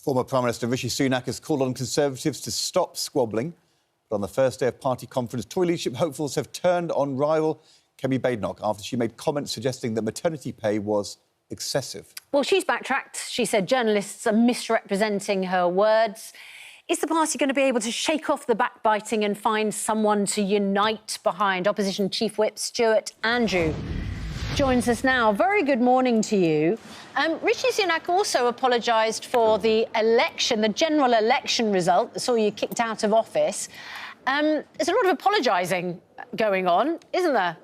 Former Prime Minister Rishi Sunak has called on Conservatives to stop squabbling. But on the first day of party conference, Tory leadership hopefuls have turned on rival Kemi Badenoch after she made comments suggesting that maternity pay was excessive. Well, she's backtracked. She said journalists are misrepresenting her words. Is the party going to be able to shake off the backbiting and find someone to unite behind? Opposition Chief Whip Stuart Andrew joins us now. Very good morning to you. Rishi Sunak also apologised for the election, the general election result that saw you kicked out of office. There's a lot of apologising going on, isn't there?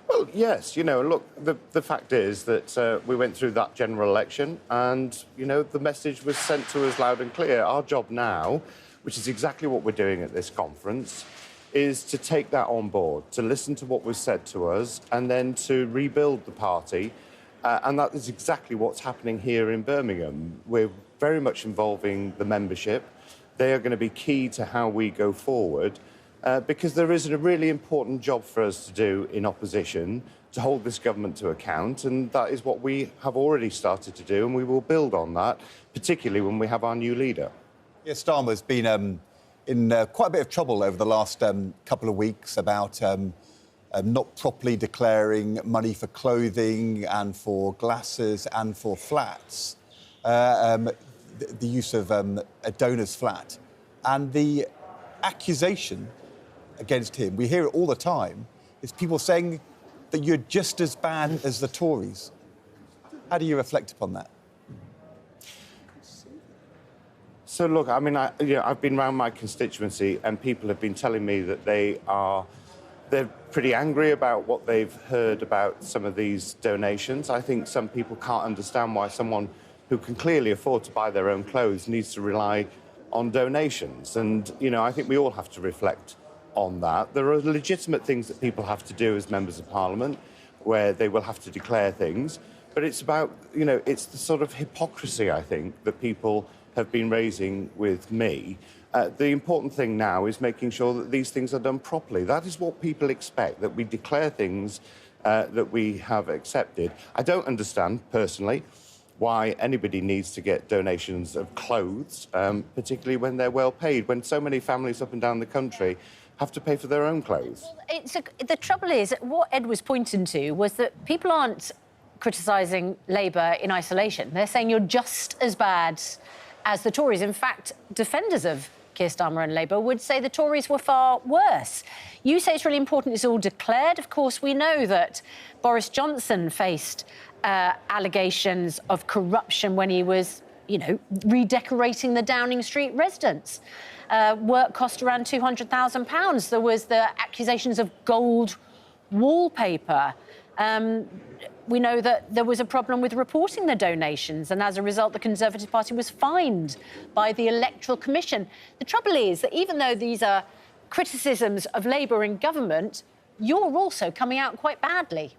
Well, yes, look, the fact is that we went through that general election and, the message was sent to us loud and clear. Our job now, which is exactly what we're doing at this conference, is to take that on board, to listen to what was said to us and then to rebuild the party. And that is exactly what's happening here in Birmingham. We're very much involving the membership. They are going to be key to how we go forward. Because there is a really important job for us to do in opposition to hold this government to account, and that is what we have already started to do, and we will build on that, particularly when we have our new leader. Yes, Starmer's been in quite a bit of trouble over the last couple of weeks about not properly declaring money for clothing and for glasses and for flats, the use of a donor's flat. And the accusation against him, we hear it all the time, is people saying that you're just as bad as the Tories. How do you reflect upon that? So, look, I mean, I've been around my constituency and people have been telling me that they're pretty angry about what they've heard about some of these donations. I think some people can't understand why someone who can clearly afford to buy their own clothes needs to rely on donations. And, I think we all have to reflect on that. There are legitimate things that people have to do as members of Parliament, where they will have to declare things. But it's about, it's the sort of hypocrisy, I think, that people have been raising with me. The important thing now is making sure that these things are done properly. That is what people expect, that we declare things that we have accepted. I don't understand, personally, why anybody needs to get donations of clothes, particularly when they're well paid, when so many families up and down the country have to pay for their own clothes. Well, the trouble is, what Ed was pointing to was that people aren't criticising Labour in isolation. They're saying you're just as bad as the Tories. In fact, defenders of Keir Starmer and Labour would say the Tories were far worse. You say it's really important it's all declared. Of course, we know that Boris Johnson faced allegations of corruption when he was, redecorating the Downing Street residence. Work cost around £200,000. There was the accusations of gold wallpaper. We know that there was a problem with reporting the donations, and as a result, the Conservative Party was fined by the Electoral Commission. The trouble is that even though these are criticisms of Labour in government, you're also coming out quite badly.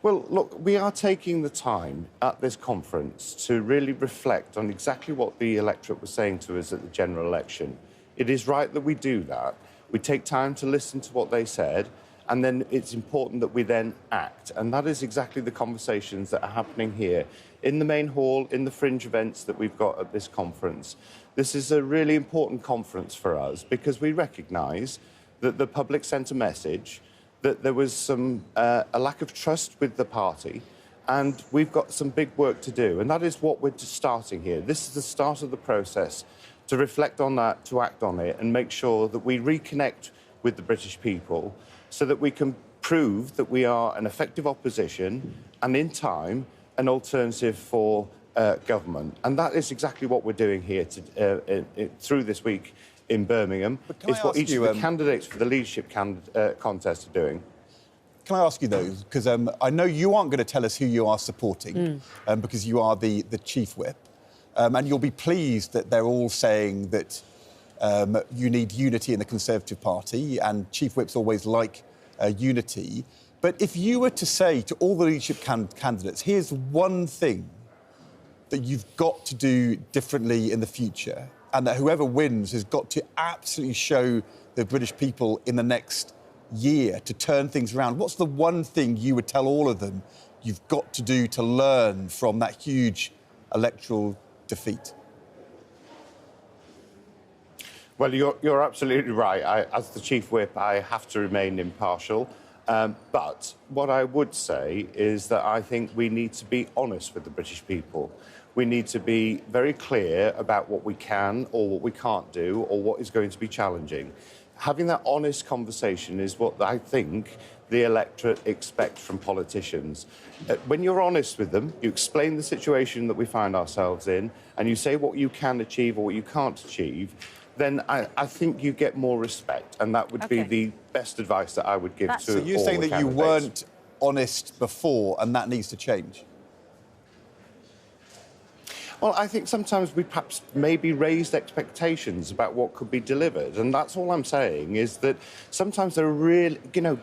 Well, look, we are taking the time at this conference to really reflect on exactly what the electorate was saying to us at the general election. It is right that we do that. We take time to listen to what they said, and then it's important that we then act. And that is exactly the conversations that are happening here in the main hall, in the fringe events that we've got at this conference. This is a really important conference for us because we recognise that the public sent a message that there was a lack of trust with the party, and we've got some big work to do. And that is what we're just starting here. This is the start of the process to reflect on that, to act on it, and make sure that we reconnect with the British people so that we can prove that we are an effective opposition and, in time, an alternative for government. And that is exactly what we're doing here through this week in Birmingham. It's what each of the candidates for the leadership contest are doing. Can I ask you, though, because I know you aren't going to tell us who you are supporting, because you are the chief whip, and you'll be pleased that they're all saying that you need unity in the Conservative Party, and chief whips always like unity. But if you were to say to all the leadership candidates, here's one thing that you've got to do differently in the future, and that whoever wins has got to absolutely show the British people in the next year to turn things around, what's the one thing you would tell all of them you've got to do to learn from that huge electoral defeat? Well, you're absolutely right. As the Chief Whip, I have to remain impartial. But what I would say is that I think we need to be honest with the British people. We need to be very clear about what we can or what we can't do or what is going to be challenging. Having that honest conversation is what I think the electorate expect from politicians. When you're honest with them, you explain the situation that we find ourselves in, and you say what you can achieve or what you can't achieve, then I think you get more respect, and that would be the best advice that I would give to all the So you're saying that you candidates. weren't honest before, and that needs to change? Well, I think sometimes we perhaps maybe raised expectations about what could be delivered, and that's all I'm saying, is that sometimes there are real,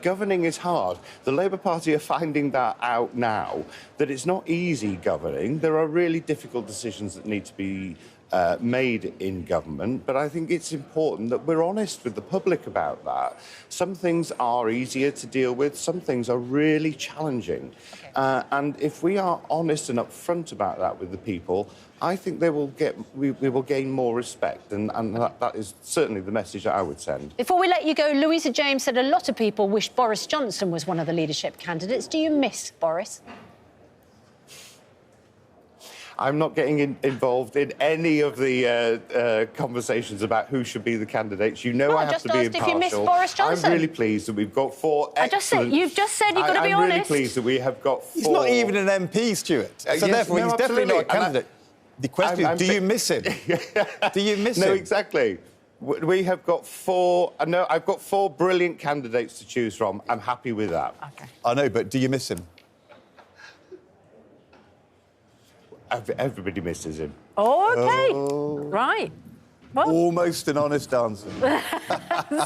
governing is hard. The Labour Party are finding that out now, that it's not easy governing. There are really difficult decisions that need to be made in government, but I think it's important that we're honest with the public about that. Some things are easier to deal with, some things are really challenging. And if we are honest and upfront about that with the people, I think we will gain more respect, and that is certainly the message that I would send. Before we let you go, Louisa James said a lot of people wish Boris Johnson was one of the leadership candidates. Do you miss Boris? I'm not getting involved in any of the conversations about who should be the candidates. You know, I have to be impartial. If you miss Boris Johnson. I'm really pleased that we've got four excellent... You've just said you've got to be honest. I'm really pleased that we have got four... He's not even an MP, Stuart. So therefore, he's definitely not a candidate. The question is, do you miss him? Do you miss him? No, exactly. We have got four... No, I've got four brilliant candidates to choose from. I'm happy with that. OK. I know, but do you miss him? Everybody misses him. OK. Right. Well. Almost an honest answer.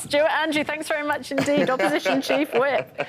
Stuart, Andrew, thanks very much indeed. Opposition Chief Whip.